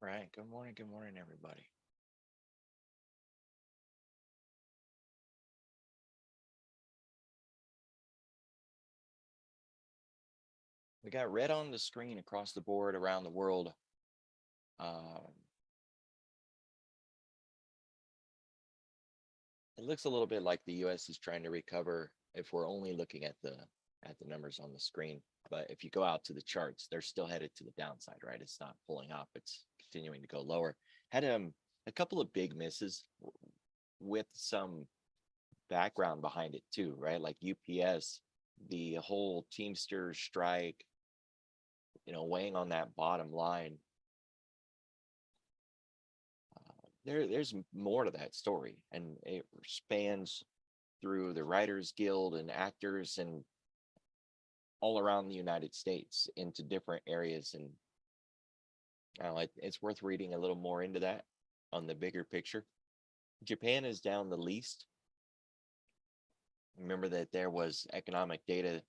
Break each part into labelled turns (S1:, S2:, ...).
S1: Right. Good morning, everybody. We got red on the screen across the board around the world. Um, it looks a little bit like the U.S. is trying to recover if we're only looking at the numbers on the screen. But if you go out to the charts, they're still headed to the downside, right? It's not pulling up; it's continuing to go lower. Had a couple of big misses with some background behind it too, right? Like UPS, the whole Teamsters strike, weighing on that bottom line. There's more to that story, and it spans through the Writers Guild and actors and all around the United States into different areas. And it's worth reading a little more into that on the bigger picture. Japan is down the least. Remember that there was economic data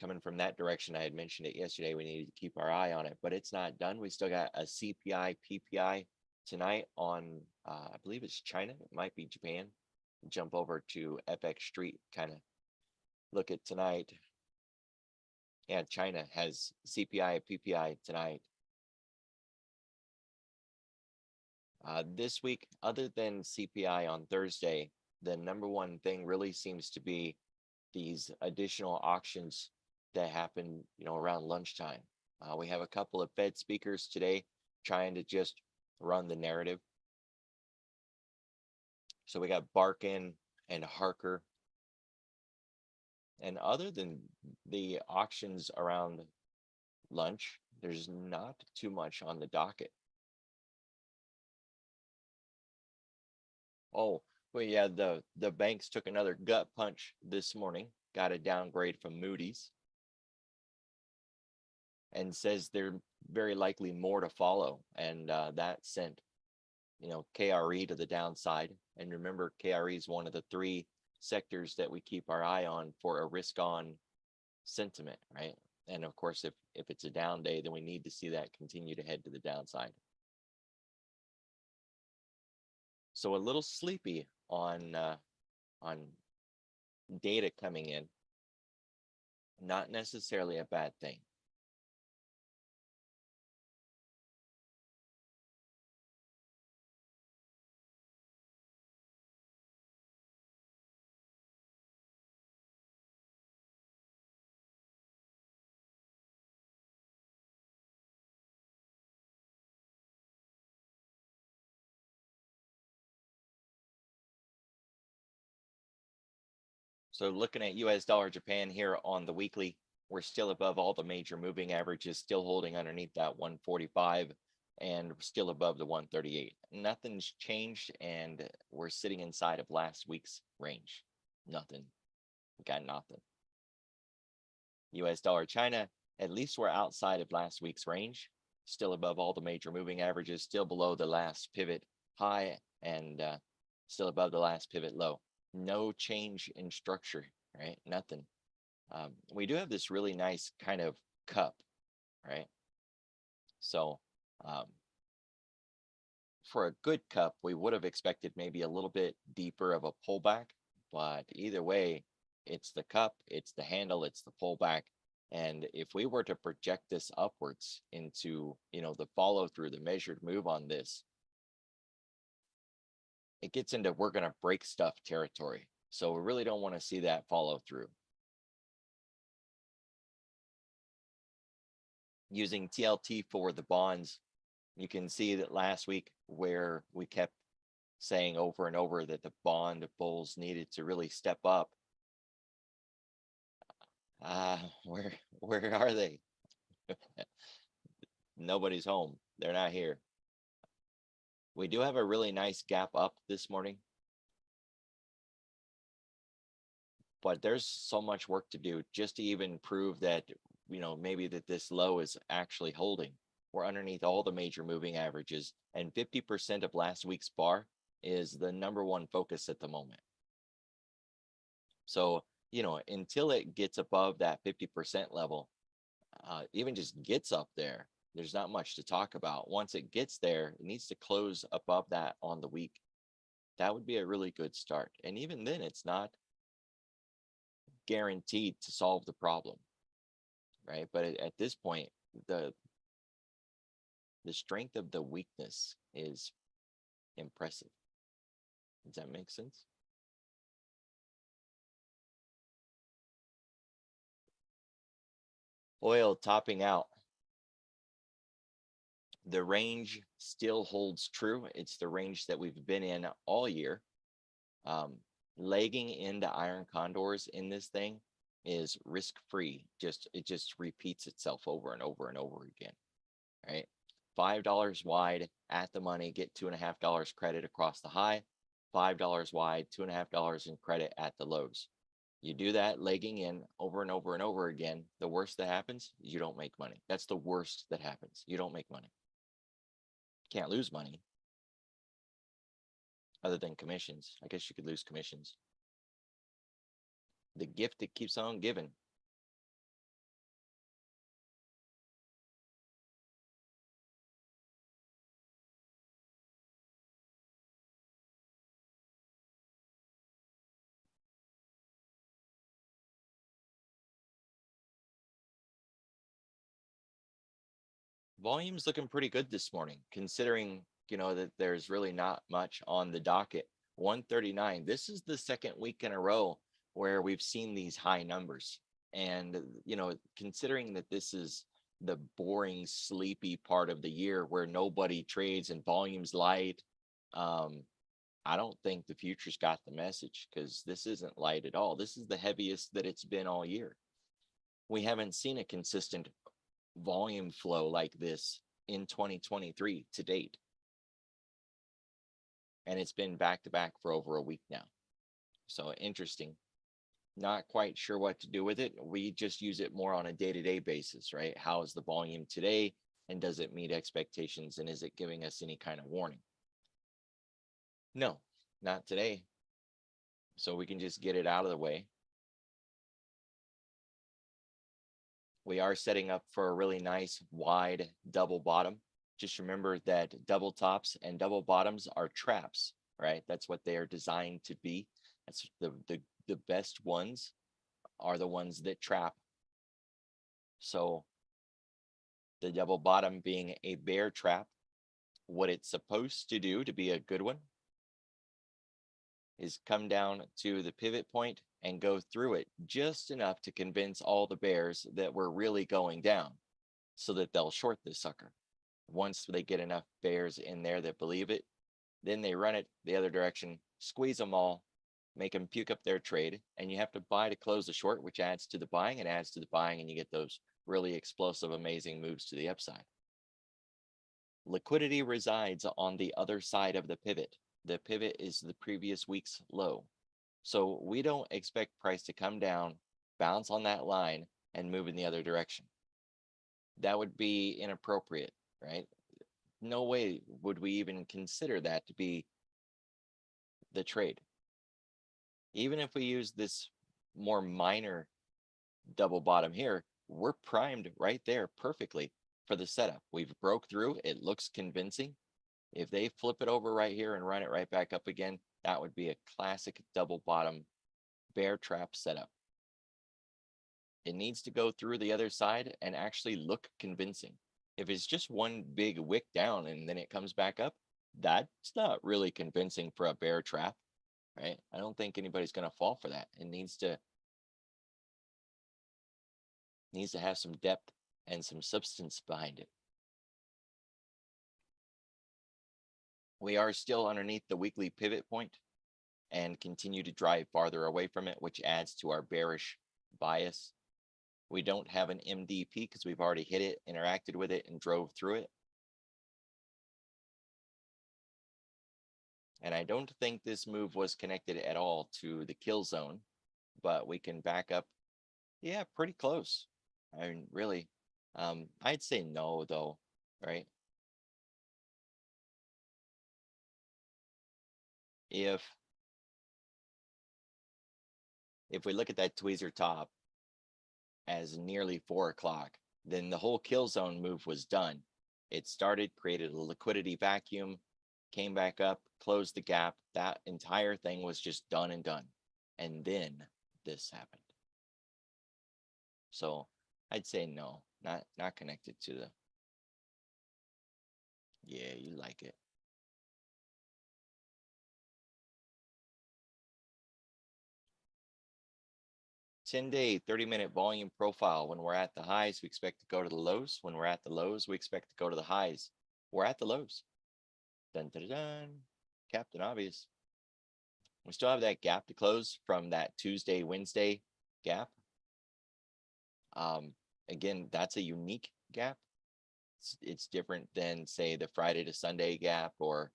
S1: coming from that direction. I had mentioned it yesterday. We needed to keep our eye on it, but it's not done. We still got a CPI, PPI tonight on, I believe it's China. It might be Japan. Jump over to FX Street, kind of look at tonight. Yeah, China has CPI, PPI tonight. This week, other than CPI on Thursday, the number one thing really seems to be these additional auctions that happen, around lunchtime. We have a couple of Fed speakers today trying to just run the narrative. So we got Barkin and Harker. And other than the auctions around lunch, there's not too much on the docket. Oh, well, yeah, the banks took another gut punch this morning, got a downgrade from Moody's, and says they're very likely more to follow. And that sent, KRE to the downside. And remember, KRE is one of the three sectors that we keep our eye on for a risk on sentiment, right? And of course, if it's a down day, then we need to see that continue to head to the downside. So a little sleepy on data coming in, not necessarily a bad thing. So looking at US dollar Japan here on the weekly, we're still above all the major moving averages, still holding underneath that 145 and still above the 138. Nothing's changed, and we're sitting inside of last week's range. Nothing. We got nothing. US dollar China, at least we're outside of last week's range, still above all the major moving averages, still below the last pivot high, and still above the last pivot low. No change in structure, right? Nothing. We do have this really nice kind of cup, right? So for a good cup, we would have expected maybe a little bit deeper of a pullback, but either way, it's the cup, it's the handle, it's the pullback. And if we were to project this upwards into, the follow through, the measured move on this, it gets into we're going to break stuff territory. So we really don't want to see that follow through. Using TLT for the bonds, you can see that last week where we kept saying over and over that the bond bulls needed to really step up. Where are they? Nobody's home. They're not here. We do have a really nice gap up this morning, but there's so much work to do just to even prove that, maybe that this low is actually holding. We're underneath all the major moving averages, and 50% of last week's bar is the number one focus at the moment. So, until it gets above that 50% level, even just gets up there, there's not much to talk about. Once it gets there, it needs to close above that on the week. That would be a really good start. And even then, it's not guaranteed to solve the problem, right? But at this point, the strength of the weakness is impressive. Does that make sense? Oil topping out. The range still holds true. It's the range that we've been in all year. Legging into iron condors in this thing is risk-free. It just repeats itself over and over and over again, right? $5 wide at the money, get $2.50 credit across the high, $5 wide, $2.50 in credit at the lows. You do that legging in over and over and over again. The worst that happens is you don't make money. That's the worst that happens. You don't make money. Can't lose money other than commissions. I guess you could lose commissions. The gift that keeps on giving. Volume's looking pretty good this morning, considering, that there's really not much on the docket. 139. This is the second week in a row where we've seen these high numbers. And, considering that this is the boring, sleepy part of the year where nobody trades and volume's light, I don't think the future's got the message, because this isn't light at all. This is the heaviest that it's been all year. We haven't seen a consistent volume flow like this in 2023 to date. And it's been back to back for over a week now. So interesting. Not quite sure what to do with it. We just use it more on a day-to-day basis, right? How is the volume today? And does it meet expectations? And is it giving us any kind of warning? No, not today. So we can just get it out of the way. We are setting up for a really nice wide double bottom. Just remember that double tops and double bottoms are traps, right? That's what they are designed to be. That's the best ones are the ones that trap. So the double bottom being a bear trap, what it's supposed to do to be a good one is come down to the pivot point and go through it just enough to convince all the bears that we're really going down, so that they'll short this sucker. Once they get enough bears in there that believe it, then they run it the other direction, squeeze them all, make them puke up their trade, and you have to buy to close the short, which adds to the buying and adds to the buying, and you get those really explosive, amazing moves to the upside. Liquidity resides on the other side of the pivot. The pivot is the previous week's low. So we don't expect price to come down, bounce on that line, and move in the other direction. That would be inappropriate, right? No way would we even consider that to be the trade. Even if we use this more minor double bottom here, we're primed right there perfectly for the setup. We've broke through. It looks convincing. If they flip it over right here and run it right back up again, that would be a classic double bottom bear trap setup. It needs to go through the other side and actually look convincing. If it's just one big wick down and then it comes back up, that's not really convincing for a bear trap, right? I don't think anybody's going to fall for that. It needs to have some depth and some substance behind it. We are still underneath the weekly pivot point and continue to drive farther away from it, which adds to our bearish bias. We don't have an MDP because we've already hit it, interacted with it, and drove through it. And I don't think this move was connected at all to the kill zone, but we can back up. Yeah, pretty close. I mean, really, I'd say no though, right? If we look at that tweezer top as nearly 4 o'clock, then the whole kill zone move was done. It started, created a liquidity vacuum, came back up, closed the gap. That entire thing was just done and done. And then this happened. So I'd say no, not connected to the. Yeah, you like it. 10-day, 30-minute volume profile. When we're at the highs, we expect to go to the lows. When we're at the lows, we expect to go to the highs. We're at the lows. Dun, dun, dun, dun. Captain Obvious. We still have that gap to close from that Tuesday, Wednesday gap. Again, that's a unique gap. It's different than, say, the Friday to Sunday gap or,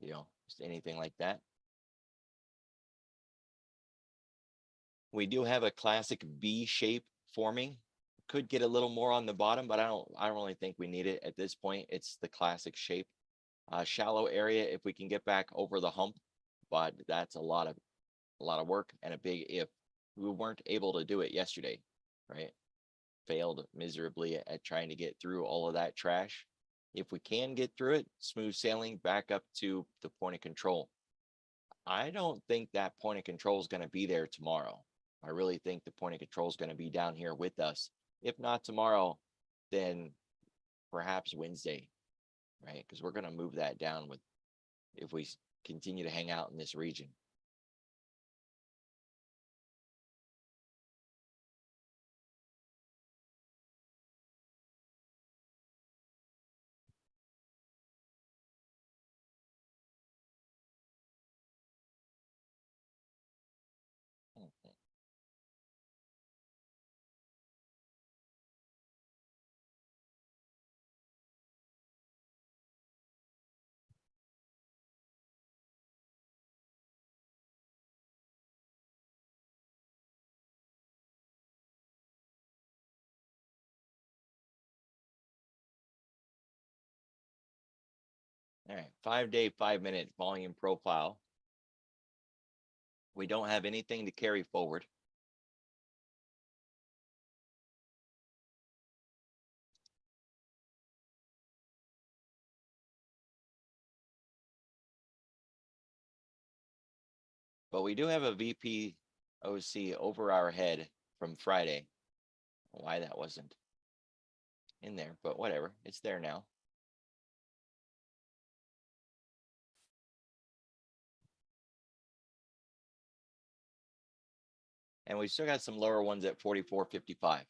S1: just anything like that. We do have a classic V shape forming. Could get a little more on the bottom, but I don't really think we need it at this point. It's the classic shape. Shallow area if we can get back over the hump, but that's a lot of work and a big if. We weren't able to do it yesterday, right? Failed miserably at trying to get through all of that trash. If we can get through it, smooth sailing back up to the point of control. I don't think that point of control is going to be there tomorrow. I really think the point of control is going to be down here with us. If not tomorrow, then perhaps Wednesday, right? Because we're going to move that down if we continue to hang out in this region. All right, 5-day, 5-minute volume profile. We don't have anything to carry forward. But we do have a VPOC over our head from Friday. Why that wasn't in there, but whatever, it's there now. And we still got some lower ones at 44.55.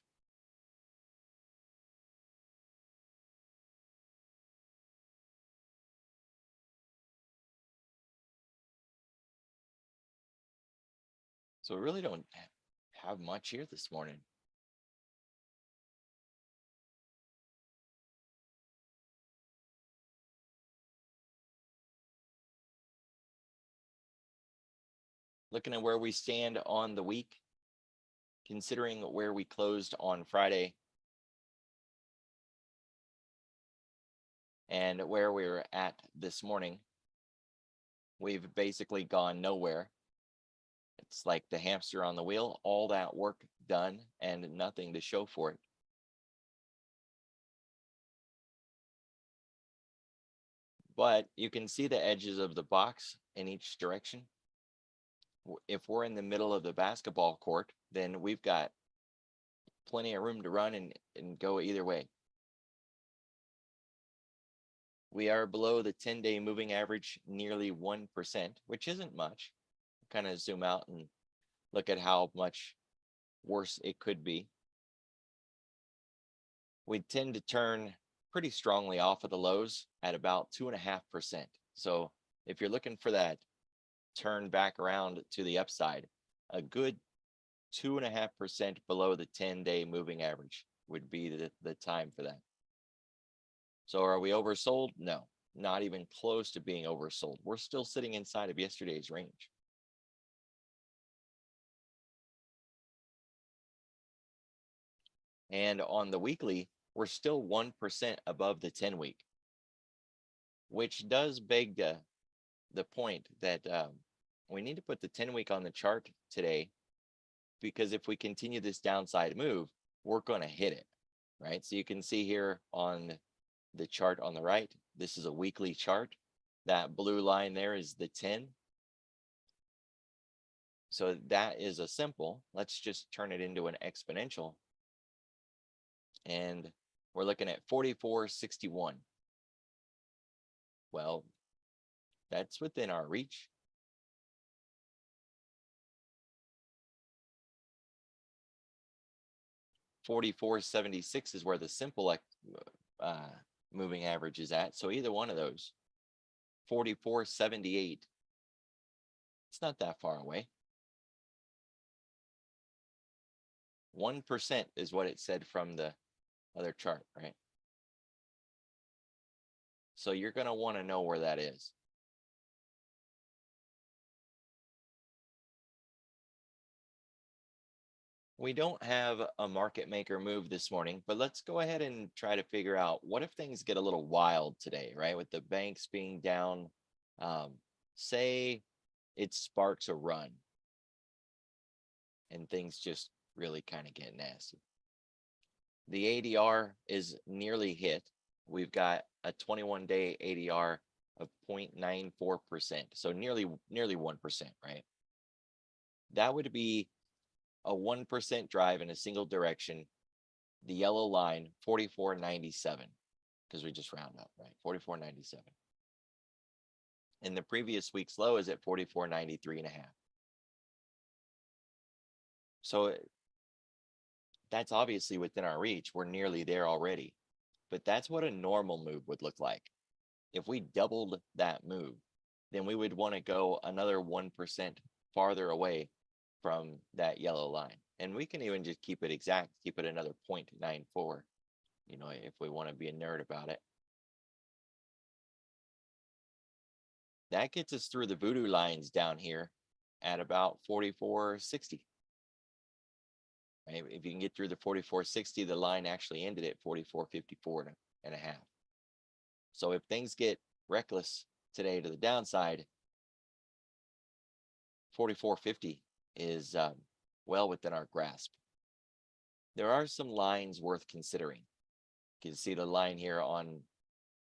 S1: So we really don't have much here this morning. Looking at where we stand on the week, considering where we closed on Friday and where we were at this morning, we've basically gone nowhere. It's like the hamster on the wheel, all that work done and nothing to show for it. But you can see the edges of the box in each direction. If we're in the middle of the basketball court, then we've got plenty of room to run and go either way. We are below the 10-day moving average, nearly 1%, which isn't much. Kind of zoom out and look at how much worse it could be. We tend to turn pretty strongly off of the lows at about 2.5%. So if you're looking for that turn back around to the upside, a good 2.5% below the 10-day moving average would be the time for that. So are we oversold? No, not even close to being oversold. We're still sitting inside of yesterday's range. And on the weekly, we're still 1% above the 10-week, which does beg the point that we need to put the 10-week on the chart today, because if we continue this downside move, we're going to hit it. right? So you can see here on the chart on the right, this is a weekly chart. That blue line there is the 10. So that is a simple. Let's just turn it into an exponential. And we're looking at 44.61. Well, that's within our reach. $44.76 is where the simple moving average is at. So either one of those. 44.78. It's not that far away. 1% is what it said from the other chart, right? So you're going to want to know where that is. We don't have a market maker move this morning, but let's go ahead and try to figure out what if things get a little wild today, right? With the banks being down, say it sparks a run and things just really kind of get nasty. The ADR is nearly hit. We've got a 21-day ADR of 0.94%, so nearly 1%, right? That would be a 1% drive in a single direction. The yellow line, 44.97, because we just round up, right? 44.97. And the previous week's low is at 44.93.5. So that's obviously within our reach. We're nearly there already. But that's what a normal move would look like. If we doubled that move, then we would want to go another 1% farther away from that yellow line. And we can even just keep it exact, keep it another 0.94, you know, if we want to be a nerd about it. That gets us through the voodoo lines down here at about 44.60. Right? If you can get through the 44.60, the line actually ended at 44.54 and a half. So if things get reckless today to the downside, 44.50 is well within our grasp. There are some lines worth considering. You can see the line here on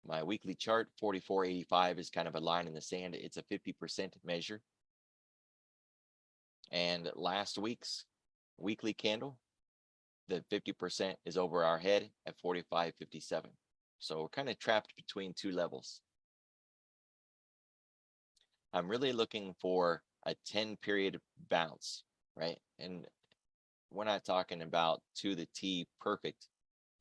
S1: my weekly chart. 44.85 is kind of a line in the sand. It's a 50% measure. And last week's weekly candle, the 50% is over our head at 45.57. So we're kind of trapped between two levels. I'm really looking for a 10-period bounce, right? And we're not talking about to the T perfect.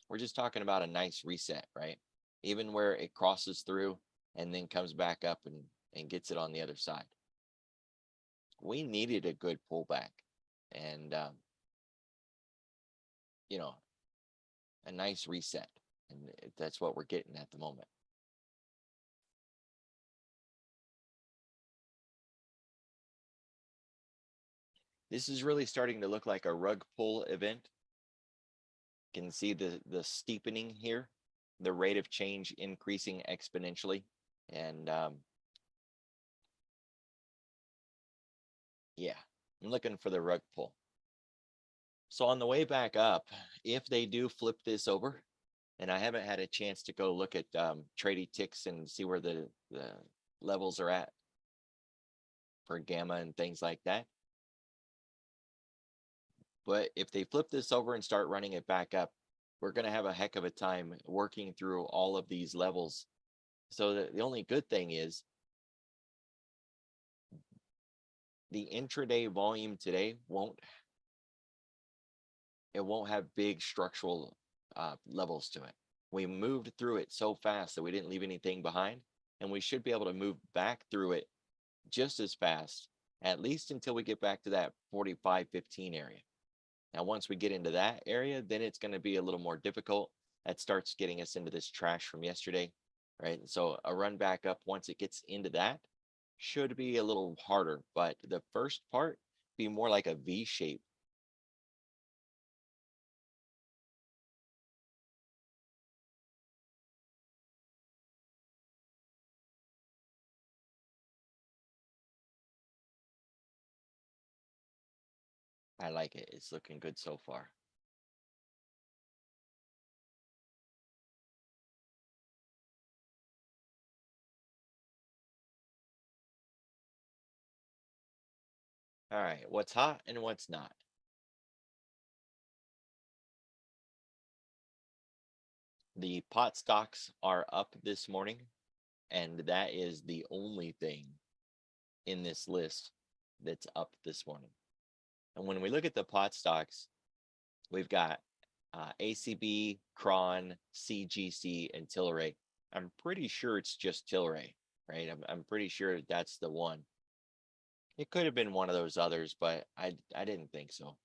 S1: We're just talking about a nice reset, right? Even where it crosses through and then comes back up and gets it on the other side. We needed a good pullback and, you know, a nice reset. And that's what we're getting at the moment. This is really starting to look like a rug pull event. You can see the steepening here, the rate of change increasing exponentially. And yeah, I'm looking for the rug pull. So on the way back up, if they do flip this over, and I haven't had a chance to go look at trading ticks and see where the levels are at for gamma and things like that. But if they flip this over and start running it back up, we're going to have a heck of a time working through all of these levels. So the only good thing is the intraday volume today won't have big structural levels to it. We moved through it so fast that we didn't leave anything behind, and we should be able to move back through it just as fast, at least until we get back to that 45.15 area. Now, once we get into that area, then it's going to be a little more difficult. That starts getting us into this trash from yesterday, right? So a run back up once it gets into that should be a little harder, but the first part be more like a V shape. I like it. It's looking good so far. All right, what's hot and what's not? The pot stocks are up this morning, and that is the only thing in this list that's up this morning. And when we look at the pot stocks, we've got ACB, Cron, CGC, and Tilray. I'm pretty sure it's just Tilray, right? I'm pretty sure that's the one. It could have been one of those others, but I didn't think so.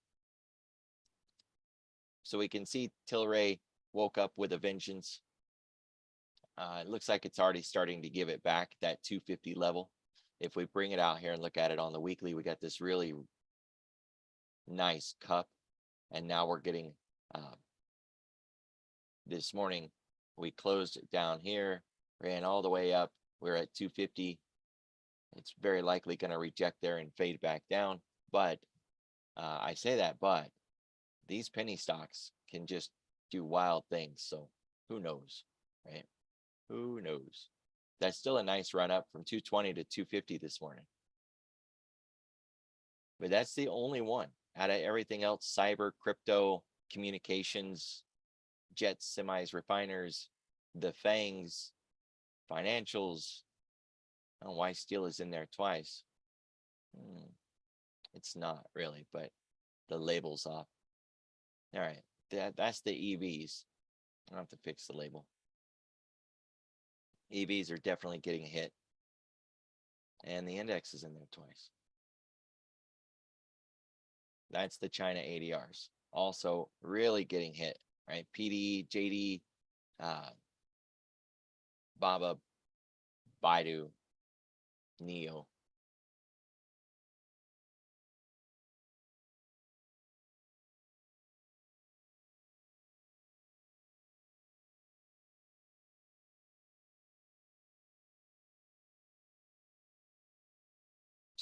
S1: So we can see Tilray woke up with a vengeance. It looks like it's already starting to give it back, that 250 level. If we bring it out here and look at it on the weekly, we got this really nice cup. And now we're getting, this morning, we closed it down here, ran all the way up. We're at 250. It's very likely going to reject there and fade back down. But I say that, but these penny stocks can just do wild things. So who knows, right? Who knows? That's still a nice run up from 220 to 250 this morning. But that's the only one out of everything else: cyber, crypto, communications, jets, semis, refiners, the fangs, financials. I don't know why steel is in there twice. It's not really, but the label's off. All right, that's the EVs. I don't have to fix the label. EVs are definitely getting hit. And the index is in there twice. That's the China ADRs. Also really getting hit, right? PD, JD, Baba, Baidu, Neo.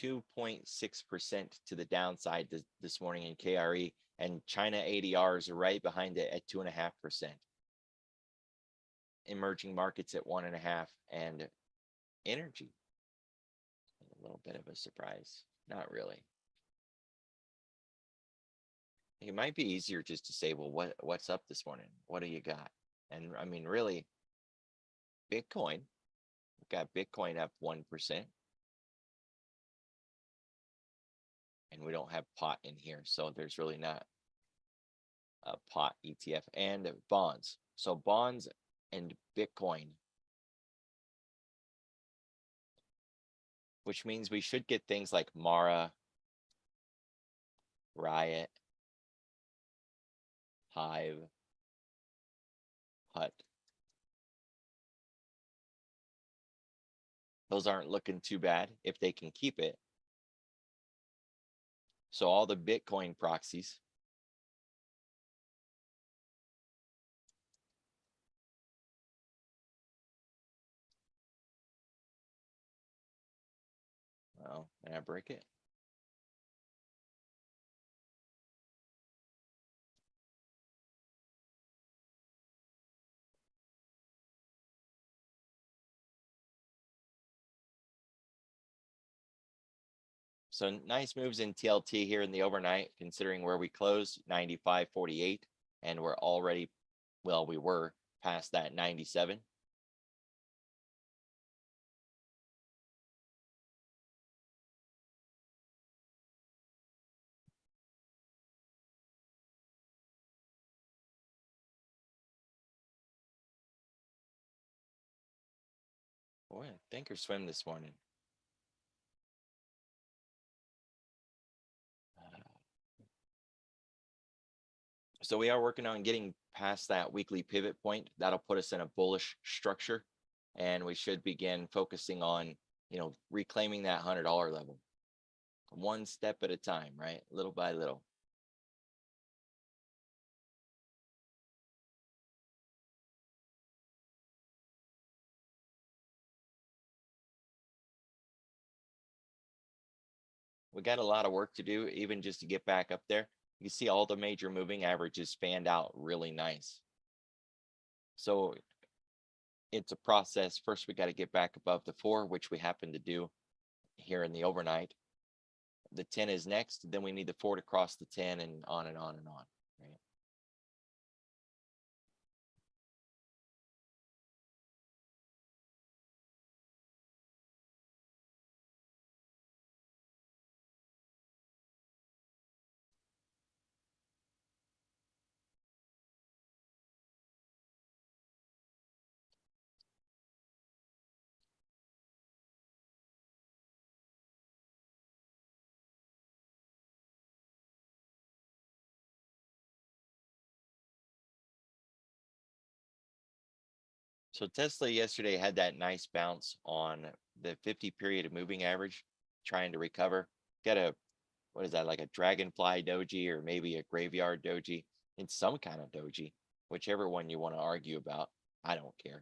S1: .6% to the downside this morning in KRE, and China ADRs are right behind it at 2.5%. Emerging markets at 1.5%, and energy a little bit of a surprise. Not really. It might be easier just to say, well, what's up this morning? What do you got? And I mean, really, Bitcoin. We've got Bitcoin up 1%. And we don't have pot in here, so there's really not a pot ETF. And bonds. So bonds and Bitcoin, which means we should get things like Mara, Riot, Hive, Hut. Those aren't looking too bad if they can keep it. So all the Bitcoin proxies. Oh, did I break it? So nice moves in TLT here in the overnight, considering where we closed, 95.48, and we're already, well, we were past that 97. Boy, think or swim this morning. So we are working on getting past that weekly pivot point. That'll put us in a bullish structure, and we should begin focusing on, reclaiming that $100 level, one step at a time, right? Little by little. We got a lot of work to do, even just to get back up there. You see all the major moving averages fanned out really nice. So it's a process. First, we got to get back above the 4, which we happen to do here in the overnight. the 10 is next, then we need the 4 to cross the 10, and on and on and on, right? So Tesla yesterday had that nice bounce on the 50 period moving average, trying to recover. Got a, what is that, like a dragonfly doji or maybe a graveyard doji? It's some kind of doji, whichever one you want to argue about. I don't care.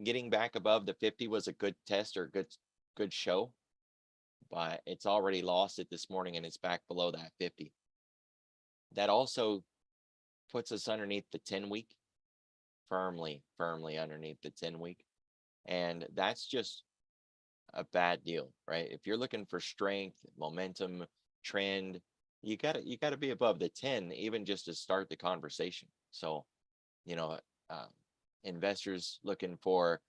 S1: Getting back above the 50 was a good test or good show, but it's already lost it this morning and it's back below that 50. That also puts us underneath the 10 week, firmly underneath the 10 week. And that's just a bad deal, right? If you're looking for strength, momentum, trend, you gotta be above the 10, even just to start the conversation. So, you know, investors looking for,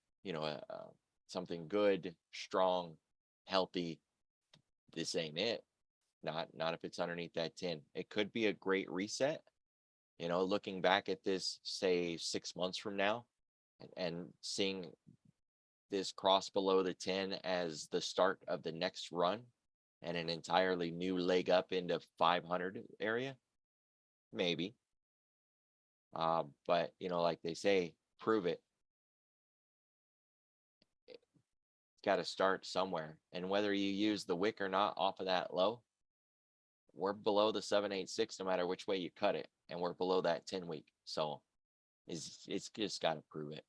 S1: something good, strong, healthy. This ain't it. Not if it's underneath that 10. It could be a great reset. Looking back at this, say 6 months from now, and seeing this cross below the 10 as the start of the next run and an entirely new leg up into 500 area, maybe. But like they say, prove it. Got to start somewhere, and whether you use the wick or not off of that low, we're below the 786 no matter which way you cut it, and we're below that 10 week. So it's just got to prove it.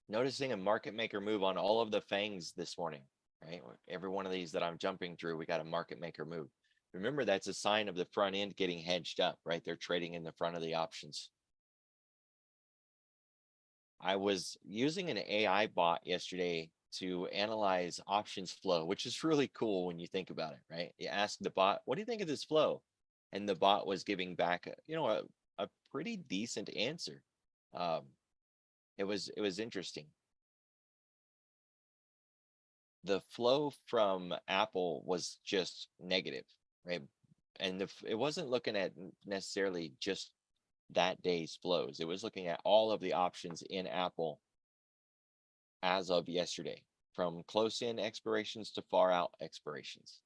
S1: Noticing a market maker move on all of the fangs this morning, right? Every one of these that I'm jumping through, we got a market maker move. Remember, that's a sign of the front end getting hedged up, right? They're trading in the front of the options. I was using an AI bot yesterday to analyze options flow, which is really cool when you think about it, right? You ask the bot, what do you think of this flow? And the bot was giving back, a pretty decent answer. It was interesting. The flow from Apple was just negative, right? And it wasn't looking at necessarily just that day's flows. It was looking at all of the options in Apple as of yesterday, from close in expirations to far out expirations.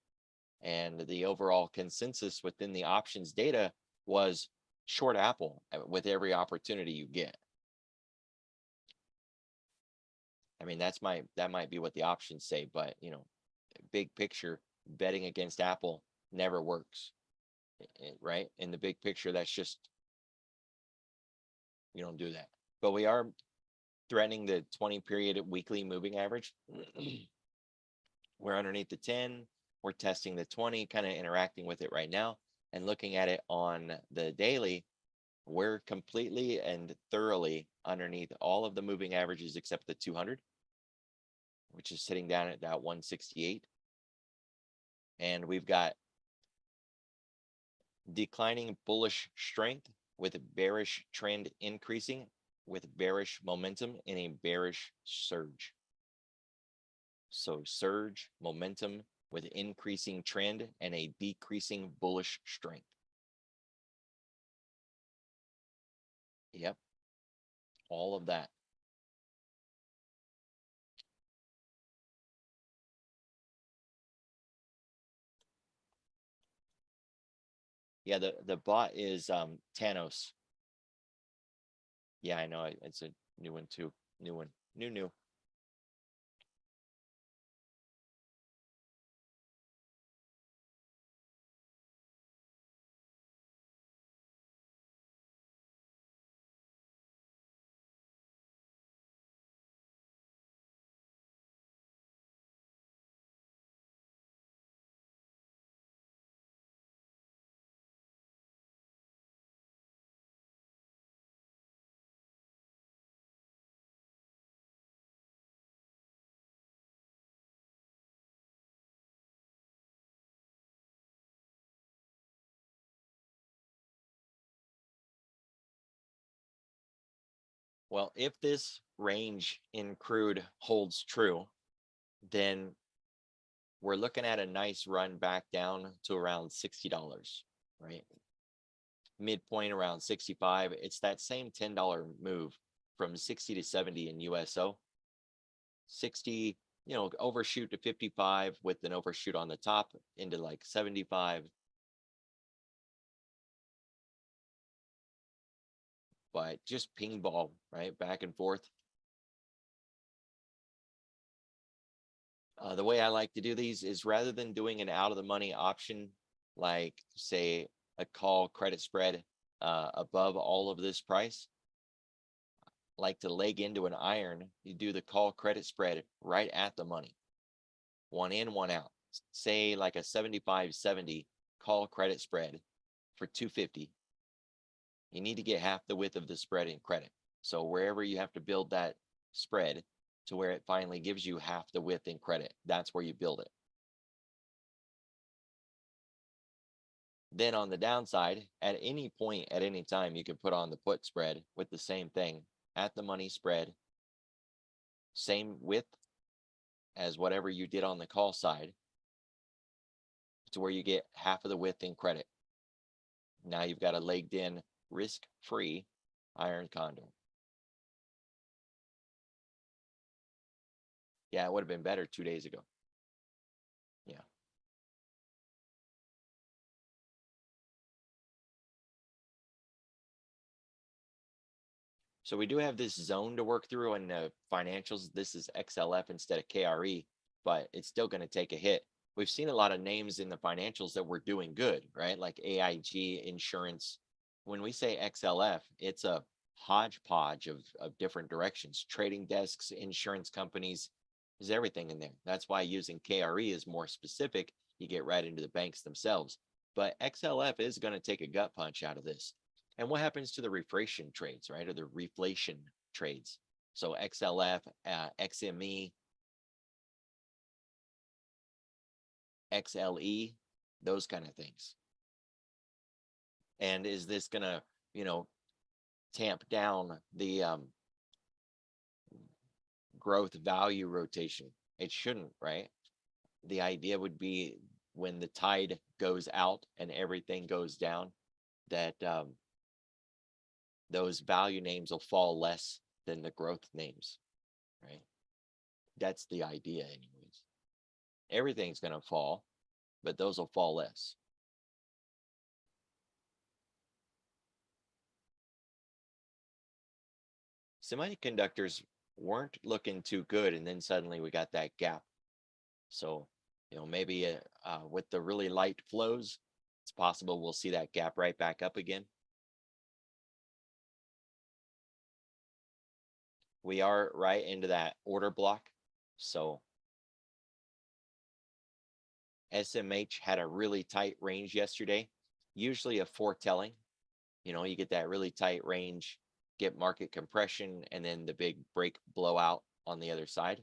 S1: And the overall consensus within the options data was short Apple with every opportunity you get. I mean, that might be what the options say, but big picture, betting against Apple never works, right? In the big picture, that's just, you don't do that. But we are threatening the 20 period weekly moving average. We're underneath the 10. We're testing the 20, kind of interacting with it right now, and looking at it on the daily. We're completely and thoroughly underneath all of the moving averages except the 200, which is sitting down at that 168. And we've got declining bullish strength with bearish trend increasing, with bearish momentum in a bearish surge. So surge, momentum with increasing trend and a decreasing bullish strength. Yep. All of that. Yeah, the bot is TANOS. Yeah, I know. It's a new one too. New one. New. Well, if this range in crude holds true, then we're looking at a nice run back down to around $60, right? Midpoint around 65. It's that same $10 move from 60 to 70 in USO. 60, overshoot to 55 with an overshoot on the top into like 75. But just ping ball, right? Back and forth. The way I like to do these is rather than doing an out of the money option, like say a call credit spread above all of this price, like to leg into an iron, you do the call credit spread right at the money. One in, one out. Say like a 75-70 call credit spread for 250. You need to get half the width of the spread in credit. So wherever you have to build that spread to where it finally gives you half the width in credit, that's where you build it. Then on the downside, at any point, at any time, you can put on the put spread with the same thing at the money spread, same width as whatever you did on the call side, to where you get half of the width in credit. Now you've got a legged in, risk-free iron condor. Yeah, it would have been better 2 days ago. Yeah. So we do have this zone to work through in the financials. This is XLF instead of KRE, but it's still going to take a hit. We've seen a lot of names in the financials that were doing good, right? Like AIG, insurance. When we say XLF, it's a hodgepodge of different directions. Trading desks, insurance companies, there's everything in there. That's why using KRE is more specific. You get right into the banks themselves. But XLF is going to take a gut punch out of this. And what happens to the reflation trades, right? Or the reflation trades? So XLF, XME, XLE, those kind of things. And is this going to, tamp down the growth value rotation? It shouldn't, right? The idea would be when the tide goes out and everything goes down, that those value names will fall less than the growth names, right? That's the idea anyways. Everything's going to fall, but those will fall less. Semiconductors weren't looking too good, and then suddenly we got that gap. So, maybe with the really light flows, it's possible we'll see that gap right back up again. We are right into that order block. So SMH had a really tight range yesterday, usually a foretelling. You get that really tight range, get market compression, and then the big break blowout on the other side.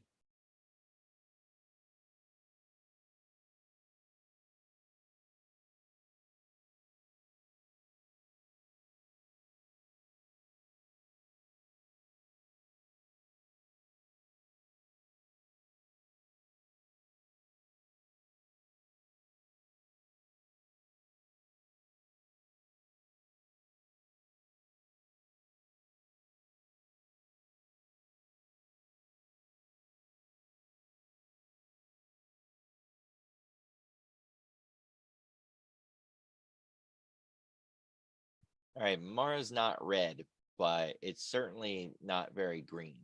S1: All right, Mara's not red, but it's certainly not very green,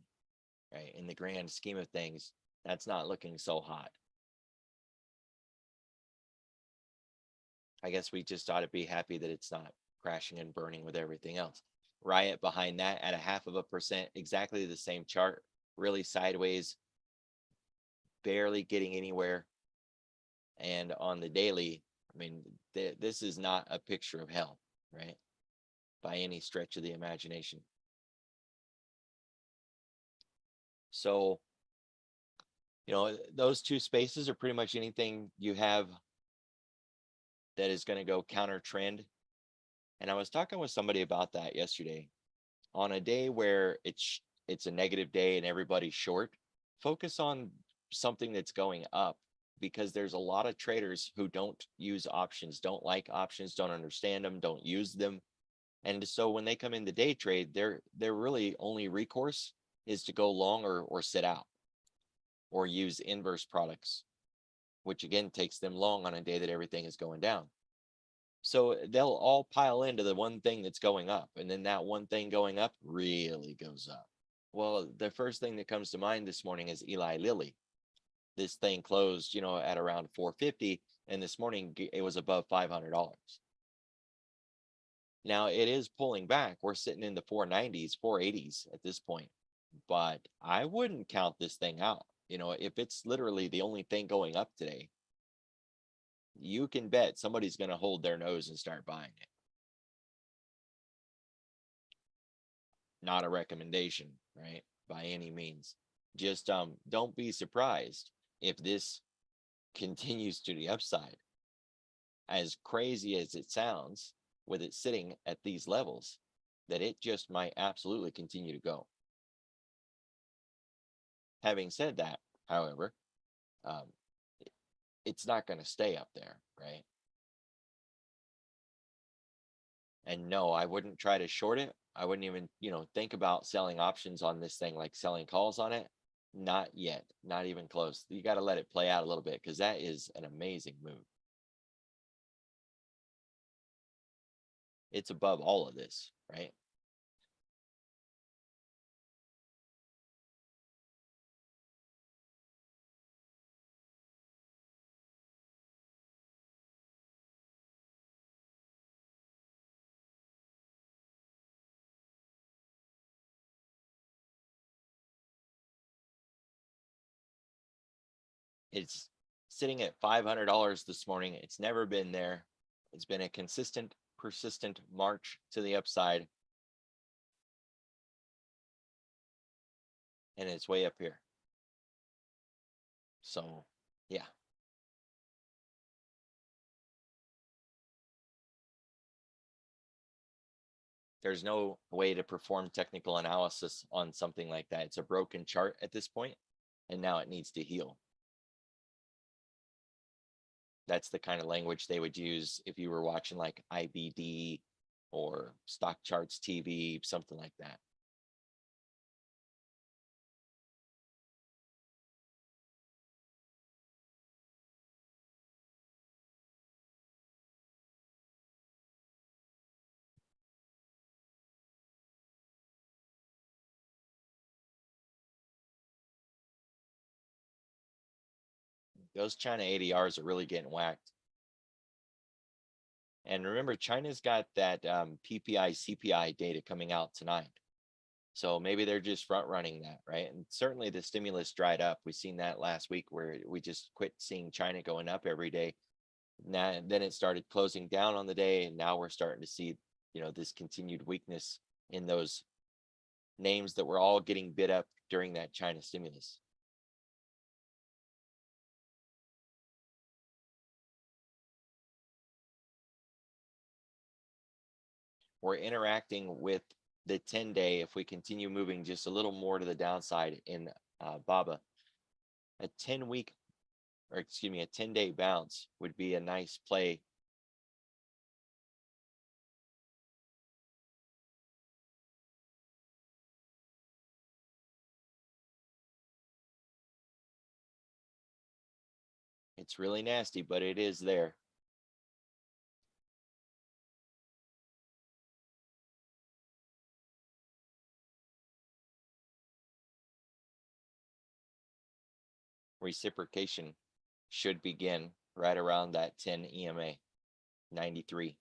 S1: right? In the grand scheme of things, that's not looking so hot. I guess we just ought to be happy that it's not crashing and burning with everything else. Riot behind that at a 0.5%, exactly the same chart, really sideways, barely getting anywhere. And on the daily, I mean, this is not a picture of hell, right? By any stretch of the imagination. So, those two spaces are pretty much anything you have that is going to go counter trend. And I was talking with somebody about that yesterday on a day where it's a negative day and everybody's short, focus on something that's going up, because there's a lot of traders who don't use options, don't like options, don't understand them, don't use them. And so when they come in the day trade, their really only recourse is to go long or sit out or use inverse products, which again takes them long on a day that everything is going down. So they'll all pile into the one thing that's going up, and then that one thing going up really goes up. Well, the first thing that comes to mind this morning is Eli Lilly. This thing closed, at around 450, and this morning it was above $500. Now it is pulling back. We're sitting in the 490s, 480s at this point, but I wouldn't count this thing out. If it's literally the only thing going up today, you can bet somebody's going to hold their nose and start buying it. Not a recommendation, right? By any means. Just don't be surprised if this continues to the upside. As crazy as it sounds, with it sitting at these levels, that it just might absolutely continue to go. Having said that, however, it's not going to stay up there, right? And no, I wouldn't try to short it. I wouldn't even, think about selling options on this thing, like selling calls on it. Not yet, not even close. You got to let it play out a little bit, because that is an amazing move. It's above all of this, right? It's sitting at $500 this morning. It's never been there. It's been a consistent, persistent march to the upside, and it's way up here. So, yeah. There's no way to perform technical analysis on something like that. It's a broken chart at this point, and now it needs to heal. That's the kind of language they would use if you were watching like IBD or Stock Charts TV, something like that. Those China ADRs are really getting whacked. And remember, China's got that PPI CPI data coming out tonight. So maybe they're just front running that, right? And certainly the stimulus dried up. We've seen that last week, where we just quit seeing China going up every day. Now, then it started closing down on the day, and now we're starting to see, this continued weakness in those names that were all getting bid up during that China stimulus. We're interacting with the 10-day. If we continue moving just a little more to the downside in BABA, a 10-day bounce would be a nice play. It's really nasty, but it is there. Reciprocation should begin right around that 10 EMA 93.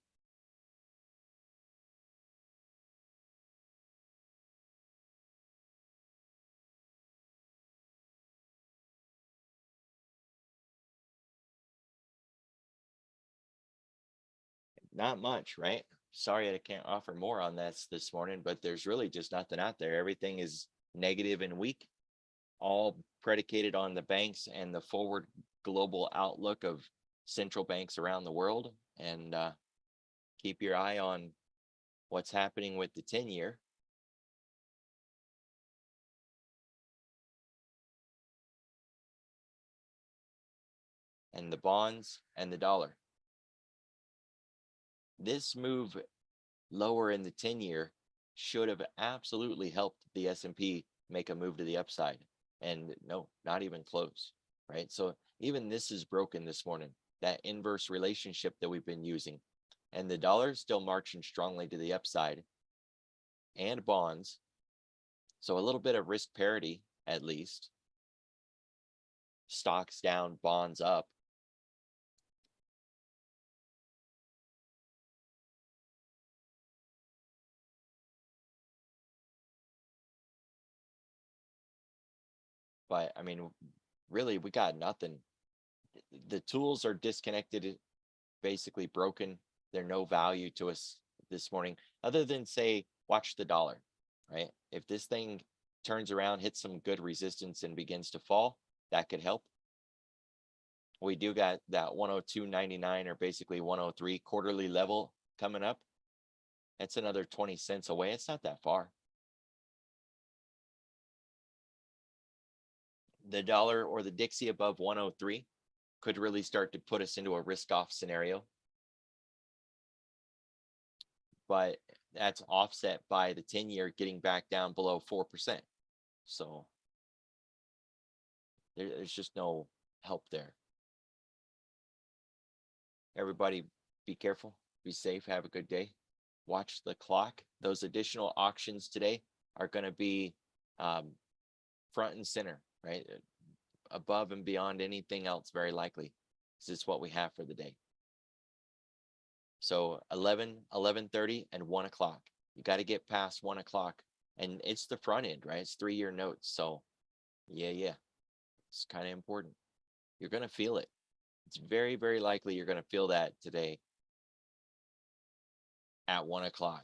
S1: Not much, right? Sorry I can't offer more on this morning, but there's really just nothing out there. Everything is negative and weak, all predicated on the banks and the forward global outlook of central banks around the world. And keep your eye on what's happening with the 10-year. and the bonds and the dollar. This move lower in the 10-year should have absolutely helped the S&P make a move to the upside. And no, not even close, right? So even this is broken this morning, that inverse relationship that we've been using. And the dollar is still marching strongly to the upside, and bonds. So a little bit of risk parity, at least. Stocks down, bonds up. But I mean, really, we got nothing. The tools are disconnected, basically broken. They're no value to us this morning, other than say, watch the dollar, right? If this thing turns around, hits some good resistance and begins to fall, that could help. We do got that 102.99 or basically 103 quarterly level coming up. That's another 20 cents away. It's not that far. The dollar or the Dixie above 103 could really start to put us into a risk off scenario. But that's offset by the 10-year getting back down below 4%. So there's just no help there. Everybody be careful, be safe, have a good day. Watch the clock. Those additional auctions today are going to be front and center, right? Above and beyond anything else, very likely. This is what we have for the day. So 11, 11:30 and 1 o'clock. You got to get past 1 o'clock. And it's the front end, right? It's 3-year notes. So yeah. It's kind of important. You're going to feel it. It's very, very likely you're going to feel that today at 1 o'clock.